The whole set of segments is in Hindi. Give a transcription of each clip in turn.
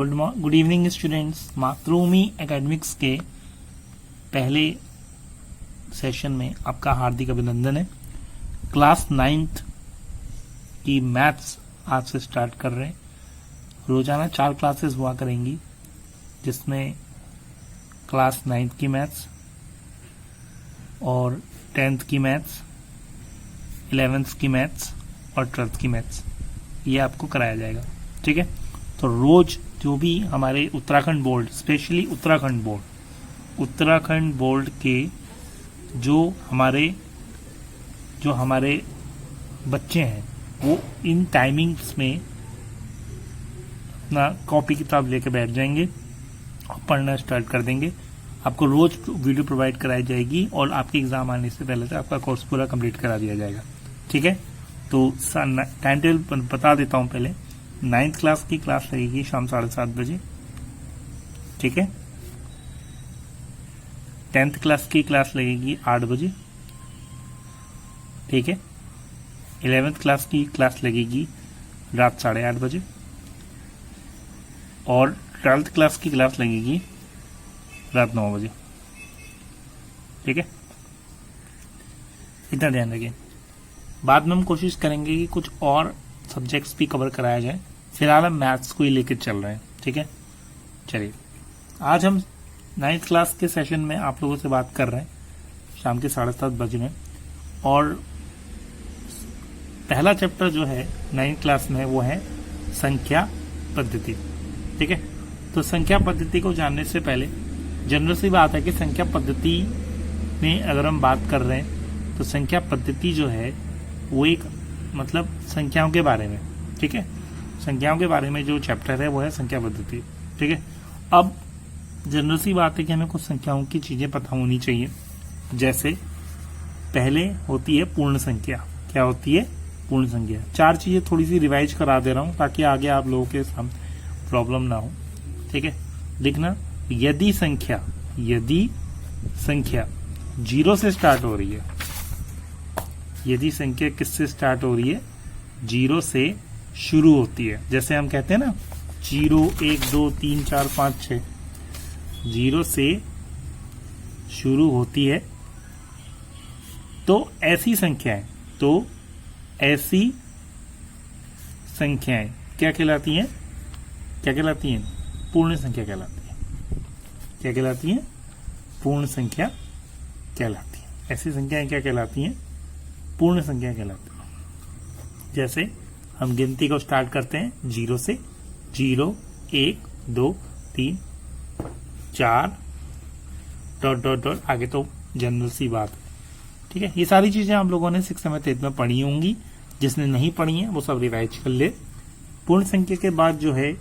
Good evening students. मातृभूमि एकेडमिक्स के पहले सेशन में आपका हार्दिक अभिनंदन है। क्लास 9th की मैथ्स आज से स्टार्ट कर रहे हैं। रोजाना 4 क्लासेस हुआ करेंगी, जिसमें क्लास 9th की मैथ्स और 10th की मैथ्स, 11th की मैथ्स और 12th की मैथ्स ये आपको कराया जाएगा। ठीक है, तो रोज जो भी हमारे Uttarakhand board, specially Uttarakhand board के जो हमारे बच्चे हैं वो इन टाइमिंग्स में अपना कॉपी किताब लेके बैठ जाएंगे और पढ़ना स्टार्ट कर देंगे। आपको रोज वीडियो प्रोवाइड कराई जाएगी और आपके एग्जाम आने से पहले से आपका कोर्स पूरा कंप्लीट करा दिया जाएगा। ठीक है, तो टाइम टेबल बता देता हूं। पहले 9th क्लास की क्लास लगेगी शाम 7:30 बजे। ठीक है, 10th क्लास की क्लास लगेगी 8 बजे। ठीक है, 11th क्लास की क्लास लगेगी रात 8:30 बजे और 12th क्लास की क्लास लगेगी रात 9 बजे। ठीक है, इतना ध्यान रखिए। बाद में हम कोशिश करेंगे कि कुछ और सब्जेक्ट्स भी कवर कराया जाए। फिलहाल हम मैथ्स को ही लेकर चल रहे हैं। ठीक है, चलिए आज हम 9th क्लास के सेशन में आप लोगों से बात कर रहे हैं शाम के 7:30 बजे में। और पहला चैप्टर जो है 9th क्लास में वो है संख्या पद्धति। ठीक है, तो संख्या पद्धति को जानने से पहले जनरल सी बात है कि संख्या पद्धति में अगर हम बात कर रहे हैं तो संख्या पद्धति जो है वो एक मतलब संख्याओं के बारे में। ठीक है, संख्याओं के बारे में जो चैप्टर है वो है संख्या पद्धति। ठीक है, अब जनरल सी बात है कि हमें कुछ संख्याओं की चीजें पता होनी चाहिए। जैसे पहले होती है पूर्ण संख्या। क्या होती है? पूर्ण संख्या। 4 चीजें थोड़ी सी रिवाइज करा दे रहा हूं ताकि आगे आप लोगों के सामने प्रॉब्लम ना हो। ठीक है, लिखना यदि संख्या 0 से स्टार्ट हो रही है। यदि संख्या किससे स्टार्ट हो रही है? 0 से शुरू होती है। जैसे हम कहते हैं ना 0 1 2 3 4 5 6, 0 से शुरू होती है। तो ऐसी संख्याएं क्या कहलाती हैं? पूर्ण संख्या कहलाती है। क्या कहलाती हैं? पूर्ण संख्या कहलाती है। ऐसी संख्याएं क्या कहलाती हैं? पूर्ण संख्या कहलाती है। जैसे हम गिनती को स्टार्ट करते हैं 0 से। 0 1 2 3 4 ... आगे तो जनरल सी बात है। ठीक है, ये सारी चीजें आप लोगों ने 6th में 8th में पढ़ी होंगी। जिसने नहीं पढ़ी है वो सब रिवाइज कर ले। पूर्ण संख्या के बाद जो है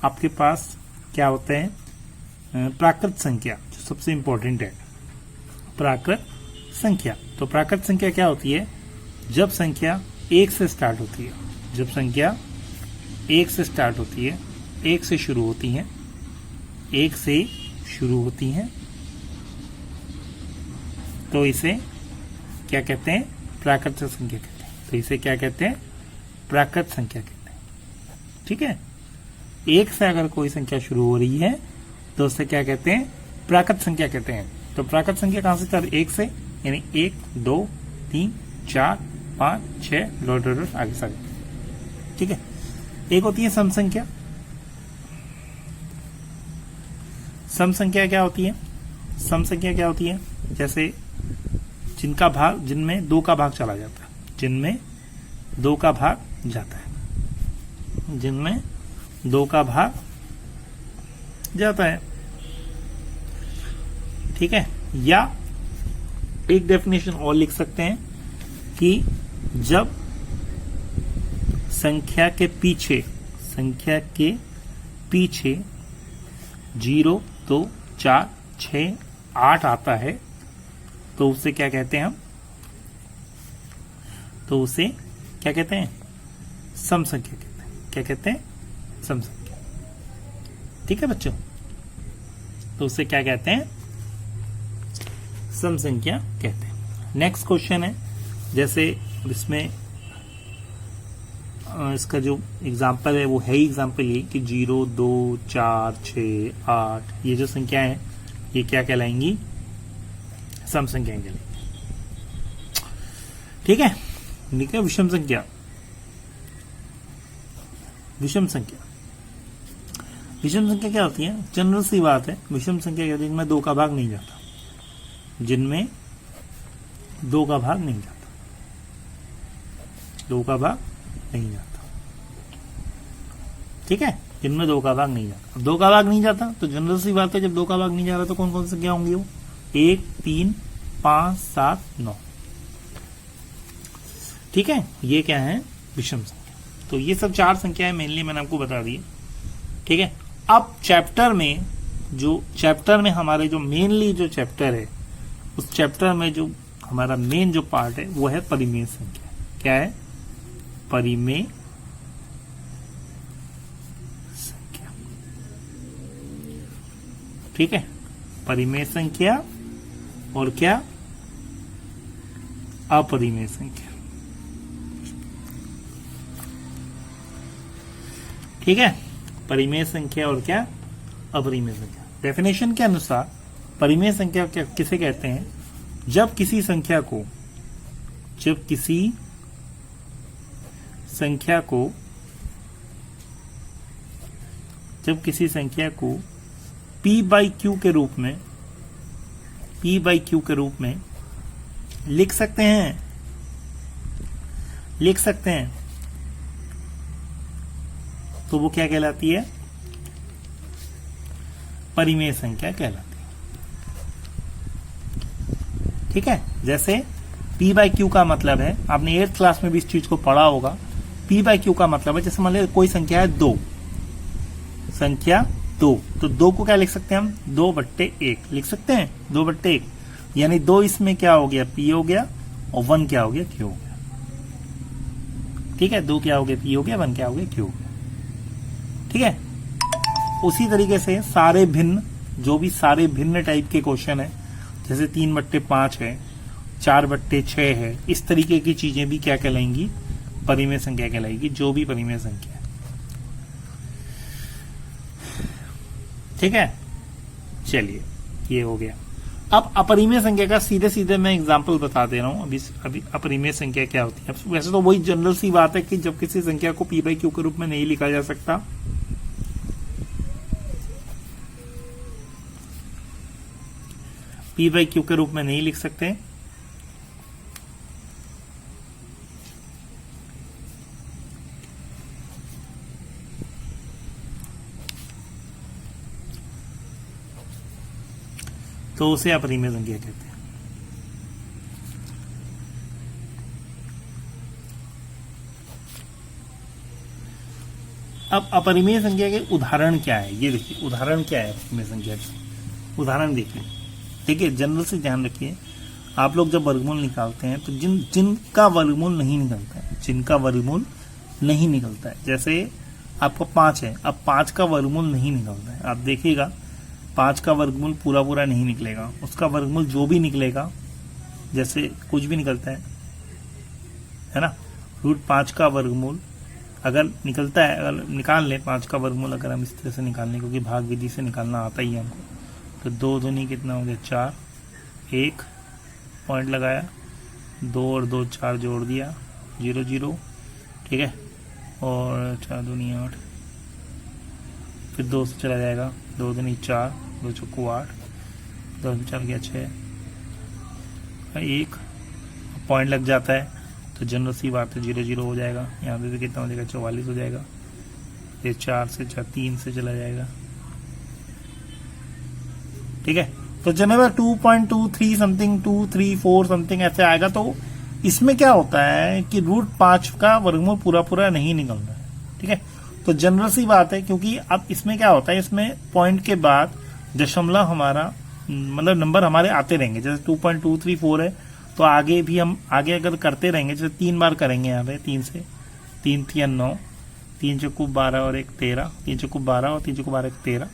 आपके पास क्या होते हैं? प्राकृत संख्या, जो सबसे इंपॉर्टेंट है। प्राकृत संख्या। तो प्राकृत संख्या क्या होती है? जब संख्या 1 से स्टार्ट होती है। जब संख्या 1 से स्टार्ट होती है, 1 से शुरू होती है, 1 से शुरू होती है, तो इसे क्या कहते हैं? प्राकृत संख्या कहते हैं। तो इसे क्या कहते हैं? प्राकृत संख्या कहते हैं। ठीक है, 1 से अगर कोई संख्या शुरू हो रही है तो उसे क्या कहते हैं? प्राकृत संख्या कहते हैं। तो प्राकृत संख्या कहां से स्टार्ट? 1 से, यानी 1 2 3 4 5 6 ... आगे सारे। ठीक है, एक होती है सम संख्या। सम संख्या क्या होती है? सम संख्या क्या होती है? जैसे जिनमें 2 का भाग चला जाता है। जिनमें 2 का भाग जाता है। जिनमें 2 का भाग जाता है। ठीक है, या एक डेफिनेशन और लिख सकते हैं कि जब संख्या के पीछे 0 2 4 6 8 आता है तो उसे क्या कहते हैं हम? तो उसे क्या कहते हैं? सम संख्या कहते हैं। क्या कहते हैं? सम संख्या। ठीक है बच्चों, तो उसे क्या कहते हैं? सम संख्या कहते हैं। नेक्स्ट क्वेश्चन है, जैसे इसमें इसका जो एग्जाम्पल है वो है एग्जाम्पल ये कि 0, 2, 4, 6, 8 ये जो संख्याएं हैं ये क्या कहलाएंगी, सम संख्याएं कहलाएंगी। ठीक है, ठीक है। विषम संख्या, विषम संख्या, विषम संख्या क्या होती है? जनरल सी बात है, विषम संख्या क्या होती है? जिनमें 2 का भाग नहीं जाता, जिनमें 2 का भाग नहीं जाता, 2 का भाग नहीं जाता। ठीक है, जिनमें 2 का भाग नहीं जाता। अब 2 का भाग नहीं जाता तो जनरल सी बात है, जब 2 का भाग नहीं जा रहा तो कौन कौन सी संख्या होंगी वो? 1, 3, 5, 7, 9। ठीक है, ये क्या है? विषम संख्या। तो ये सब 4 संख्याएं मेनली मैंने आपको बता दी। ठीक है, अब चैप्टर में हमारे जो मेनली जो चैप्टर है, उस चैप्टर में जो हमारा मेन जो पार्ट है वो है परिमेय संख्या। क्या है? परिमेय संख्या। ठीक है, परिमेय संख्या और क्या? अपरिमेय संख्या। ठीक है, परिमेय संख्या और क्या? अपरिमेय संख्या। डेफिनेशन के अनुसार परिमेय संख्या किसे कहते हैं? जब किसी संख्या को p बाई क्यू के रूप में लिख सकते हैं तो वो क्या कहलाती है? परिमेय संख्या कहलाती है। ठीक है, जैसे p बाई क्यू का मतलब है, आपने 8th क्लास में भी इस चीज को पढ़ा होगा। p बाई क्यू का मतलब है, जैसे मान लीजिए कोई संख्या है 2, संख्या 2, तो 2 को क्या लिख सकते हैं हम? 2/1 लिख सकते हैं, 2/1, यानी 2 इसमें क्या हो गया? p हो गया, और 1 क्या हो गया? q हो गया। ठीक है, 2 क्या हो गया? p हो गया, 1 क्या हो गया? q हो गया। ठीक है, उसी तरीके से सारे भिन्न टाइप के क्वेश्चन है, जैसे 3/5 है, 4/6 है, इस तरीके की चीजें भी क्या कहलाएंगी? परिमेय संख्या कहलाएगी, जो भी परिमेय संख्या है। ठीक है, चलिए ये हो गया। अब अपरिमेय संख्या का सीधे मैं एग्जांपल बता दे रहा हूं। अभी अपरिमेय संख्या क्या होती है? वैसे तो वही जनरल सी बात है कि जब किसी संख्या को p बाई क्यू के रूप में नहीं लिखा जा सकता, p बाई क्यू के रूप में नहीं लिख सकते, तो उसे अपरिमेय संख्या कहते हैं। अब अपरिमेय संख्या के उदाहरण क्या है? ये देखिए, उदाहरण क्या है अपरिमेय संख्या के? उदाहरण देखिए। ठीक है, जनरल से ध्यान रखिए, आप लोग जब वर्गमूल निकालते हैं तो जिनका वर्गमूल नहीं निकलता है, जैसे आपका 5 है, अब 5 का वर्गमूल नहीं निकलता है। आप देखिएगा 5 का वर्गमूल पूरा नहीं निकलेगा, उसका वर्गमूल जो भी निकलेगा, जैसे कुछ भी निकलता है ना, √5 का वर्गमूल अगर निकलता है, अगर निकाल ले 5 का वर्गमूल, अगर हम इस तरह से निकाल लें, क्योंकि भाग विधि से निकालना आता ही है हमको, तो 2 दूनी कितना हो गया? 4, 1 पॉइंट लगाया, 2 और 2 4 जोड़ दिया, 0 0। ठीक है, और 4 दूनी 8, फिर 2 से चला जाएगा, 2 दूनी 4, 2 चौको 8, 2 4 गया 6, 1 पॉइंट लग जाता है, तो जनरल सी बात है 0 0 हो जाएगा। यहाँ पे भी कितना हो जाएगा? 44 हो जाएगा। ये 4 से 3 से चला जाएगा। ठीक है, तो जनरल 2.23 समथिंग, 234 समथिंग ऐसे आएगा। तो इसमें क्या होता है कि √5 का वर्गमूल पूरा नहीं निकलता है। ठीक है, तो जनरल सी बात है, क्योंकि अब इसमें क्या होता है, इसमें पॉइंट के बाद दशमलव हमारा मतलब नंबर हमारे आते रहेंगे। जैसे 2.234 है, तो आगे भी हम अगर करते रहेंगे, जैसे 3 बार करेंगे यहाँ पे, 3 से 3 3 9, 3 चौको 12 और 1 13, 3 चौको 12 और 3 चौको 12 1 13,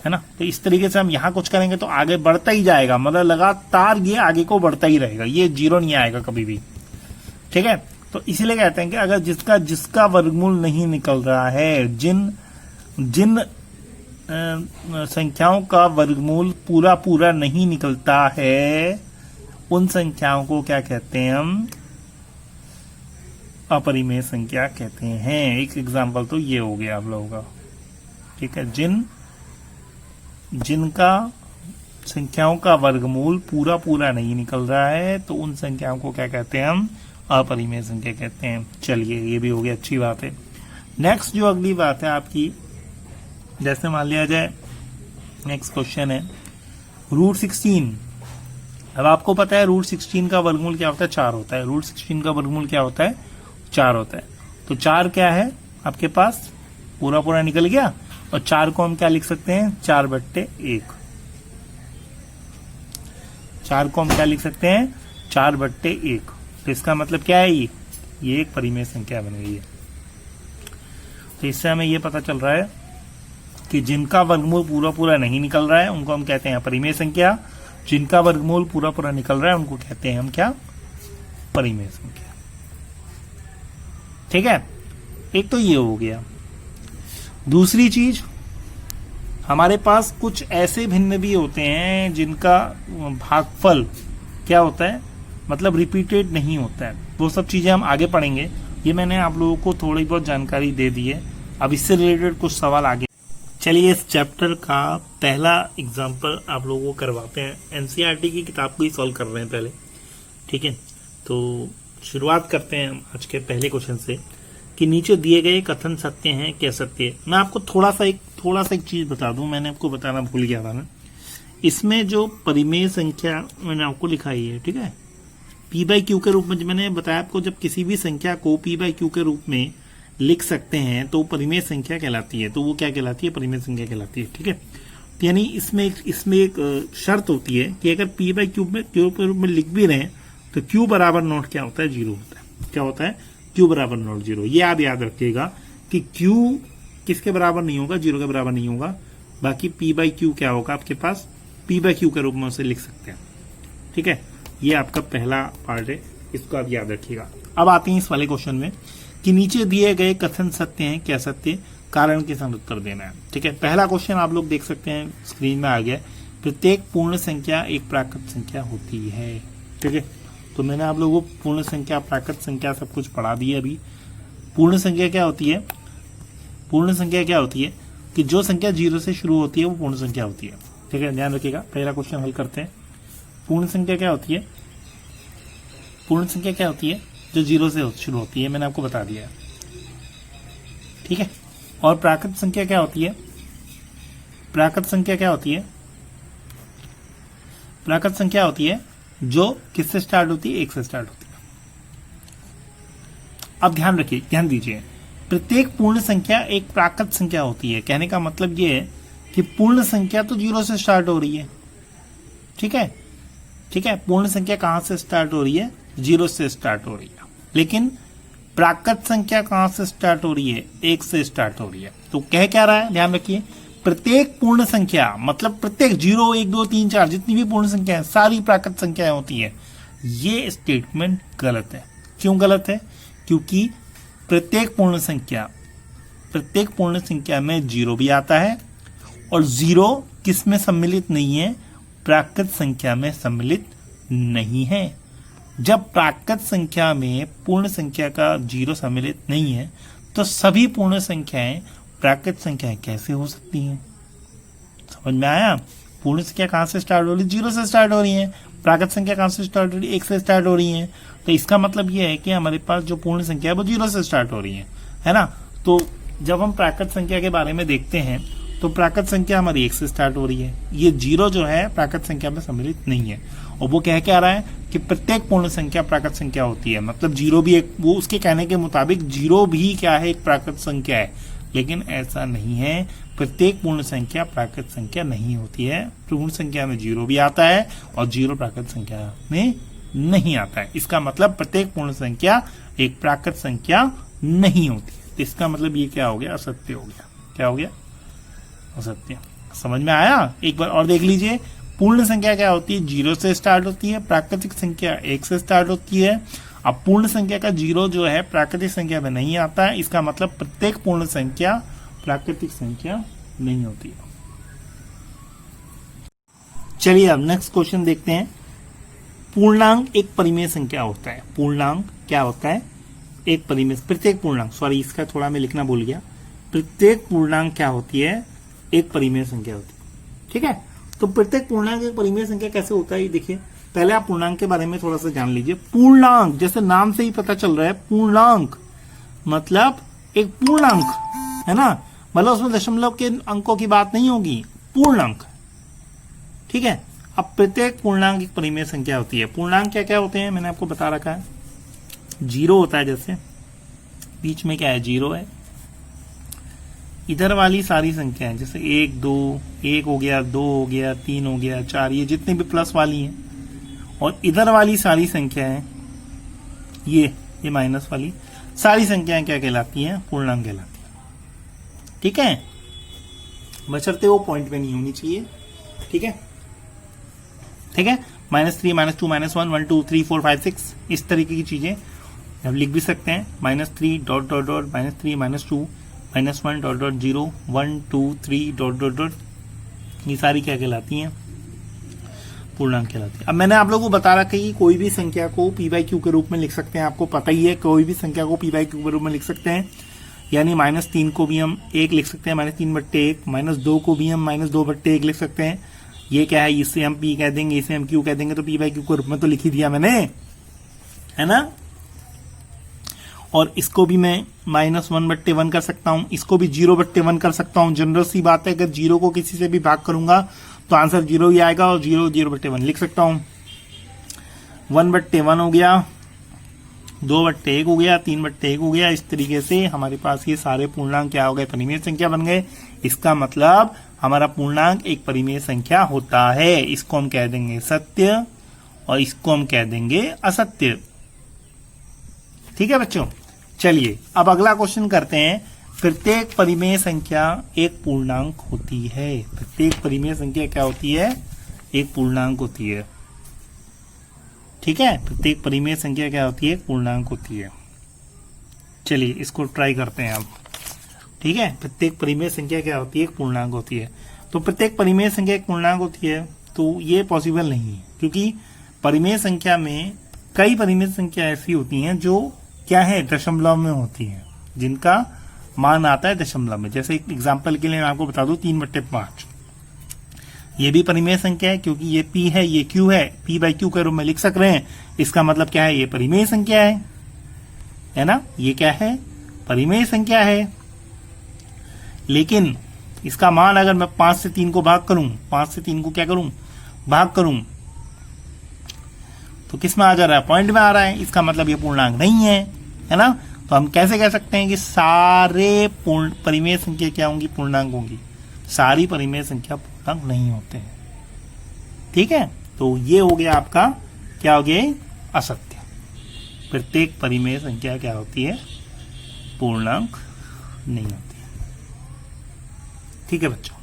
है ना। तो इस तरीके से हम यहाँ कुछ करेंगे तो आगे बढ़ता ही जाएगा, मतलब लगातार ये आगे को बढ़ता ही रहेगा, ये 0 नहीं आएगा कभी भी। ठीक है, तो इसीलिए कहते हैं कि अगर जिसका वर्गमूल नहीं निकल रहा है, जिन संख्याओं का वर्गमूल पूरा नहीं निकलता है, उन संख्याओं को क्या कहते हैं हम? अपरिमेय संख्या कहते हैं। एक एग्जांपल तो ये हो गया आप लोगों का, ठीक है। जिनका संख्याओं का वर्गमूल पूरा नहीं निकल रहा है, तो उन संख्याओं को क्या कहते हैं हम? अपरिमेय संख्या कहते हैं। चलिए, ये भी हो गया, अच्छी बात है। नेक्स्ट जो अगली बात है आपकी, जैसे मान लिया जाए नेक्स्ट क्वेश्चन है रूट 16। अब आपको पता है रूट 16 का वर्गमूल क्या होता है? 4 होता है। रूट 16 का वर्गमूल क्या होता है? 4 होता है। तो 4 क्या है आपके पास? पूरा निकल गया। और 4 को हम क्या लिख सकते हैं? 4/1। 4 को हम क्या लिख सकते हैं? 4/1। तो इसका मतलब क्या है? ये एक परिमेय संख्या बन गई है। तो इससे हमें ये पता चल रहा है कि जिनका वर्गमूल पूरा नहीं निकल रहा है उनको हम कहते हैं अपरिमेय संख्या, जिनका वर्गमूल पूरा निकल रहा है उनको कहते हैं हम क्या? परिमेय संख्या। ठीक है, एक तो ये हो गया। दूसरी चीज, हमारे पास कुछ ऐसे भिन्न भी होते हैं जिनका भागफल क्या होता है, मतलब रिपीटेड नहीं होता है। वो सब चीजें हम आगे पढ़ेंगे। ये मैंने आप लोगों को थोड़ी बहुत जानकारी दे दी है। अब इससे रिलेटेड कुछ सवाल आगे। चलिए, इस चैप्टर का पहला एग्जाम्पल आप लोगों को करवाते हैं। एनसीईआरटी की किताब को ही सॉल्व कर रहे हैं पहले, ठीक है। तो शुरुआत करते हैं आज के पहले क्वेश्चन से कि नीचे दिए गए कथन सत्य हैं क्या सत्य है। मैं आपको थोड़ा सा एक चीज बता दूं, मैंने आपको बताना भूल गया था ना। इसमें जो परिमेय संख्या मैंने आपको लिखाई है, ठीक है, p/q के रूप में। मैंने बताया आपको, जब किसी भी संख्या को p/q के रूप में लिख सकते हैं तो परिमेय संख्या कहलाती है। तो वो क्या कहलाती है? परिमेय संख्या कहलाती है, ठीक है। तो यानी इसमें एक शर्त होती है कि अगर p/q के रूप में लिख भी रहे हैं तो q बराबर नॉट क्या होता है? 0 होता है। क्या होता है? q बराबर नॉट 0। ये आप याद रखिएगा कि q किसके बराबर नहीं होगा? 0 के बराबर नहीं होगा। बाकी p/q क्या होगा आपके पास? p/q के रूप में उसे लिख सकते हैं, ठीक है। ये आपका पहला पार्ट है, इसको आप याद रखिएगा। अब आते हैं इस वाले क्वेश्चन में कि नीचे दिए गए कथन सत्य हैं क्या सत्य, कारण के साथ उत्तर देना है, ठीक है। पहला क्वेश्चन आप लोग देख सकते हैं, स्क्रीन में आ गया। प्रत्येक पूर्ण संख्या एक प्राकृत संख्या होती है, ठीक है। तो मैंने आप लोगों को पूर्ण संख्या, प्राकृत संख्या सब कुछ पढ़ा दिया। अभी पूर्ण संख्या क्या होती है? पूर्ण संख्या क्या होती है कि जो संख्या 0 से शुरू होती है वो पूर्ण संख्या होती है, ठीक है। ध्यान रखिएगा। पहला क्वेश्चन हल करते हैं। पूर्ण संख्या क्या होती है? पूर्ण संख्या क्या होती है? जो 0 से शुरू होती है, मैंने आपको बता दिया, ठीक है। और प्राकृत संख्या क्या होती है? प्राकृत संख्या क्या होती है? प्राकृत संख्या होती है जो किससे स्टार्ट होती है? 1 से स्टार्ट होती है। अब ध्यान रखिए, ध्यान दीजिए, प्रत्येक पूर्ण संख्या एक प्राकृत संख्या होती है। कहने का मतलब ये है कि पूर्ण संख्या तो 0 से स्टार्ट हो रही है, ठीक है, ठीक है। पूर्ण संख्या कहां से स्टार्ट हो रही है? 0 से स्टार्ट हो रही है। लेकिन प्राकृत संख्या कहां से स्टार्ट हो रही है? 1 से स्टार्ट हो रही है। तो कह क्या रहा है? ध्यान रखिए, प्रत्येक पूर्ण संख्या मतलब प्रत्येक 0, 1, 2, 3, 4 जितनी भी पूर्ण संख्या है सारी प्राकृत संख्याएं होती है। ये स्टेटमेंट गलत है। क्यों गलत है? क्योंकि प्रत्येक पूर्ण संख्या में 0 भी आता है और 0 किस में सम्मिलित नहीं है? प्राकृत संख्या में सम्मिलित नहीं है। जब प्राकृत संख्या में पूर्ण संख्या का 0 सम्मिलित नहीं है तो सभी पूर्ण संख्याएं प्राकृत संख्याएं कैसे हो सकती हैं? समझ में आया? पूर्ण संख्या कहां से स्टार्ट हो रही है? 0 से स्टार्ट हो रही है। प्राकृत संख्या कहां से स्टार्ट हो रही है? 1 से स्टार्ट हो रही है। तो इसका मतलब यह है कि हमारे पास जो पूर्ण संख्या है वो 0 से स्टार्ट हो रही है ना। तो जब हम प्राकृत संख्या के बारे में देखते हैं तो प्राकृत संख्या हमारी 1 से स्टार्ट हो रही है। ये 0 जो है प्राकृत संख्या में सम्मिलित नहीं है। और वो कह क्या रहा है कि प्रत्येक पूर्ण संख्या प्राकृत संख्या होती है। मतलब 0 भी एक, वो उसके कहने के मुताबिक 0 भी क्या है? एक प्राकृत संख्या है। लेकिन ऐसा नहीं है, प्रत्येक पूर्ण संख्या प्राकृत संख्या नहीं होती है। पूर्ण संख्या में 0 भी आता है और 0 प्राकृत संख्या में नहीं आता है। इसका मतलब प्रत्येक पूर्ण संख्या एक प्राकृत संख्या नहीं होती। इसका मतलब ये क्या हो गया? असत्य हो गया। क्या हो गया? असत्य। समझ में आया? एक बार और देख लीजिए, पूर्ण संख्या क्या होती है? 0 से स्टार्ट होती है। प्राकृतिक संख्या 1 से स्टार्ट होती है। अब पूर्ण संख्या का 0 जो है प्राकृतिक संख्या में नहीं आता है, इसका मतलब प्रत्येक पूर्ण संख्या प्राकृतिक संख्या नहीं होती है। चलिए अब नेक्स्ट क्वेश्चन देखते हैं। पूर्णांक एक परिमेय संख्या होता है। पूर्णांक क्या होता है? एक परिमेय, प्रत्येक पूर्णांक, सॉरी इसका थोड़ा मैं लिखना भूल गया, प्रत्येक पूर्णांक क्या होती है? एक परिमेय संख्या होती है। ठीक है, तो प्रत्येक पूर्णांक एक परिमेय संख्या कैसे होता है ये देखिए। पहले आप पूर्णांक के बारे में थोड़ा सा जान लीजिए। पूर्णांक जैसे नाम से ही पता चल रहा है, पूर्णांक मतलब एक पूर्णांक है ना, मतलब उसमें दशमलव के अंकों की बात नहीं होगी, पूर्णांक। ठीक है, अब प्रत्येक पूर्णांक एक परिमेय संख्या होती है। पूर्णांक क्या क्या होते हैं मैंने आपको बता रखा है। 0 होता है, जैसे बीच में क्या है? 0 है। इधर वाली सारी संख्याएं जैसे 1 2, 1 हो गया, 2 हो गया, 3 हो गया, 4, ये जितनी भी प्लस वाली हैं, और इधर वाली सारी संख्याएं ये माइनस वाली सारी संख्याएं क्या कहलाती हैं? पूर्णांक कहलाती हैं। ठीक है, बशर्ते वो पॉइंट में नहीं होनी चाहिए। ठीक है, ठीक है, -3, -2, -1, 1 2 3 4 5 6 इस तरीके की चीजें हम लिख भी सकते हैं। -3 dot dot dot, -3 -2 -1 dot dot 0 1 2 3 dot dot dot, ये सारी क्या कहलाती हैं? पूर्णांक कहलाती है। अब मैंने आप लोगों को बता रखा है कि कोई भी संख्या को p/q के रूप में लिख सकते हैं। आपको पता ही है, कोई भी संख्या को p/q के रूप में लिख सकते हैं। यानी -3 को भी हम 1 लिख सकते हैं, -3/1, -2 को भी हम -2/1 लिख सकते हैं। ये क्या है? इसे हम p कह देंगे, इसे हम q कह देंगे, तो p/q के रूप में तो लिख ही दिया मैंने, है ना। और इसको भी मैं -1/1 कर सकता हूं, इसको भी 0/1 कर सकता हूं। जनरल सी बात है, अगर 0 को किसी से भी भाग करूंगा तो आंसर 0 ही आएगा, और 0/1 लिख सकता हूं। 1/1 हो गया, 2/1 हो गया, 3/1 हो गया। इस तरीके से हमारे पास ये सारे पूर्णांक क्या हो गए? परिमेय संख्या बन गए। इसका मतलब हमारा पूर्णांक एक परिमेय संख्या होता है। इसको हम कह देंगे सत्य और इसको हम कह देंगे असत्य। ठीक है बच्चों, चलिए अब अगला क्वेश्चन करते हैं। प्रत्येक परिमेय संख्या एक पूर्णांक होती है। प्रत्येक परिमेय संख्या क्या होती है? एक पूर्णांक होती है। ठीक है, प्रत्येक परिमेय संख्या क्या होती है? पूर्णांक होती है। चलिए इसको ट्राई करते हैं अब। ठीक है, प्रत्येक परिमेय संख्या क्या होती है? एक पूर्णांक होती है। तो प्रत्येक परिमेय संख्या एक पूर्णांक होती है, तो ये पॉसिबल नहीं है, क्योंकि परिमेय संख्या में कई परिमेय संख्या ऐसी होती हैं जो क्या है? दशमलव में होती हैं, जिनका मान आता है दशमलव में। जैसे एक एग्जाम्पल के लिए मैं आपको बता दूं, 3/5 ये भी परिमेय संख्या है, क्योंकि ये p है, ये q है, p/q के रूप में लिख सक रहे हैं। इसका मतलब क्या है? ये परिमेय संख्या है ना। ये क्या है? परिमेय संख्या है। लेकिन इसका मान अगर मैं 5 से 3 को भाग करूं, 5 से 3 को क्या करूं? भाग करूं, तो किस में आ जा रहा है? पॉइंट में आ रहा है। इसका मतलब ये पूर्णांक नहीं है ना। तो हम कैसे कह सकते हैं कि सारे परिमेय संख्या क्या होंगी? पूर्णांक होंगी। सारी परिमेय संख्या पूर्णांक नहीं होते हैं। ठीक है, तो ये हो गया आपका, क्या हो गया? असत्य। प्रत्येक परिमेय संख्या क्या होती है? पूर्णांक नहीं होती है। ठीक है बच्चों,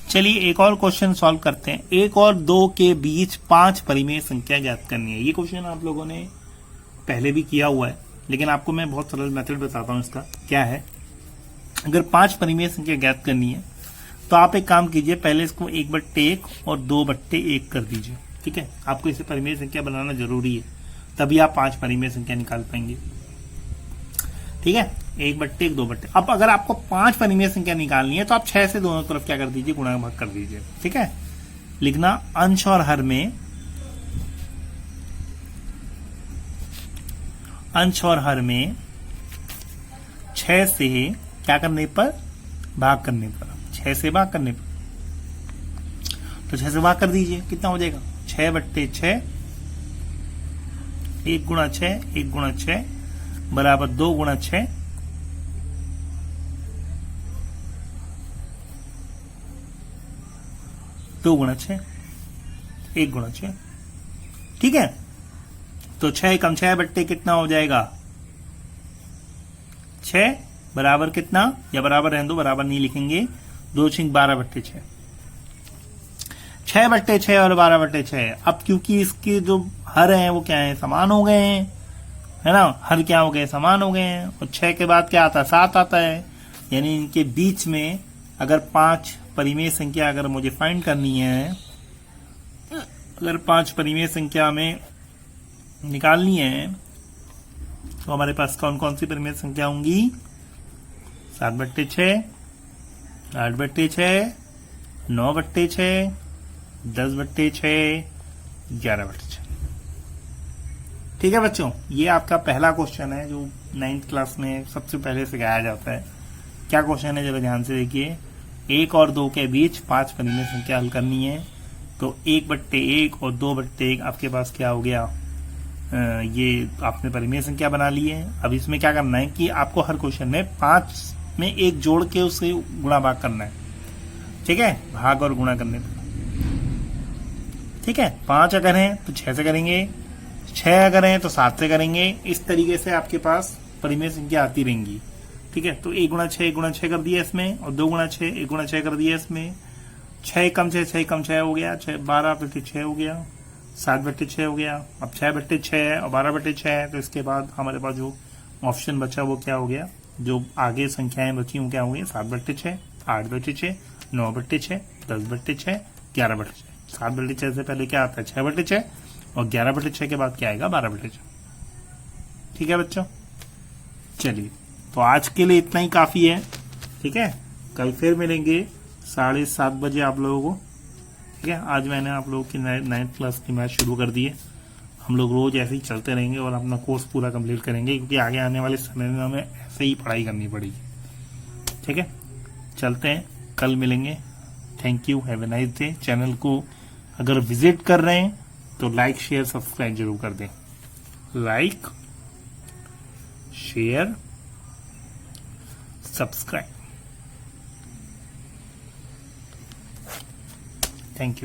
चलिए एक और क्वेश्चन सॉल्व करते हैं। 1 और 2 के बीच 5 परिमेय संख्या ज्ञात करनी है। ये क्वेश्चन आप लोगों ने पहले भी किया हुआ है, लेकिन आपको मैं बहुत सरल मेथड बताता हूं इसका। क्या है? अगर 5 परिमेय संख्या ज्ञात करनी है तो आप एक काम कीजिए, पहले इसको 1/1 और 2/1 कर दीजिए। ठीक है, आपको इसे परिमेय संख्या बनाना जरूरी है, तभी आप 5 परिमेय संख्या निकाल पाएंगे। ठीक है, 1/1 2/1। अब अगर आपको 5 परिमेय संख्या निकालनी है तो आप 6 से दोनों तरफ क्या कर दीजिए? गुणा भाग कर दीजिए। ठीक है, लिखना अंश और हर में, अंश और हर में 6 से क्या करने पर? भाग करने पर। 6 से भाग करने पर, तो 6 से भाग कर दीजिए। कितना हो जाएगा? 6/6, 1 गुणा 6, 1 गुणा 6 बराबर 2 गुणा 6, 2 गुणा 6, 1 गुणा 6। ठीक है, तो 6 कम 6/6 कितना हो जाएगा? 6 बराबर कितना? या बराबर रहने दो, बराबर नहीं लिखेंगे। 2 6 12/6, 6/6 और 12/6। अब क्योंकि इसके जो हर हैं वो क्या है? समान हो गए हैं, है ना, हर क्या हो गए, समान हो गए हैं। और 6 के बाद क्या आता है, 7 आता है। यानी इनके बीच में अगर 5 परिमेय संख्या अगर मुझे फाइंड करनी है, अगर 5 परिमेय संख्या में निकालनी है तो हमारे पास कौन कौन सी परिमेय संख्या होंगी, 7/6, 8/6, 9/6, 10/6, 11/6। ठीक है बच्चों, ये आपका पहला क्वेश्चन है जो 9th क्लास में सबसे पहले सिखाया जाता है। क्या क्वेश्चन है जरा ध्यान से देखिए। 1 और 2 के बीच 5 परिमेय संख्या हल करनी है। तो 1/1 और 2/1 आपके पास क्या हो गया, ये आपने परिमेय संख्या बना ली है। अब इसमें क्या करना है कि आपको हर क्वेश्चन में 5 में 1 जोड़ के उससे गुणा भाग करना है। ठीक है, भाग और गुणा करने पर, ठीक है। 5 अगर है तो 6 से करेंगे, 6 अगर है तो 7 से करेंगे। इस तरीके से आपके पास परिमेय संख्या आती रहेंगी। ठीक है, तो 1 गुणा 6 1 गुणा 6 कर दिया इसमें, और 2 गुणा 6 1 गुणा 6 कर दिया इसमें। 6 कम 6 6 कम 6 हो गया, 12/6 हो गया, 7/6 हो गया। अब 6/6 है और 12/6 है, तो इसके बाद हमारे पास जो ऑप्शन बचा वो क्या हो गया, जो आगे संख्याएं बची वो क्या हो गई, 7/6, 8/6, 9/6, 10/6, 11/6। 7/6 से पहले क्या आता है, 6/6, और 11/6 के बाद क्या आएगा, 12/6। ठीक है बच्चों, चलिए तो आज के लिए इतना ही काफी है। ठीक है, कल फिर मिलेंगे 7:30 बजे आप लोगों को। ठीक है, आज मैंने आप लोगों की 9th क्लास की मैथ शुरू कर दी है। हम लोग रोज ऐसे ही चलते रहेंगे और अपना कोर्स पूरा कंप्लीट करेंगे, क्योंकि आगे आने वाले समय में हमें ऐसे ही पढ़ाई करनी पड़ेगी। ठीक है, चलते हैं, कल मिलेंगे। Thank you, have a nice day. Channel को अगर विजिट कर रहे हैं तो लाइक शेयर सब्सक्राइब जरूर कर दें। Like share subscribe. Thank you.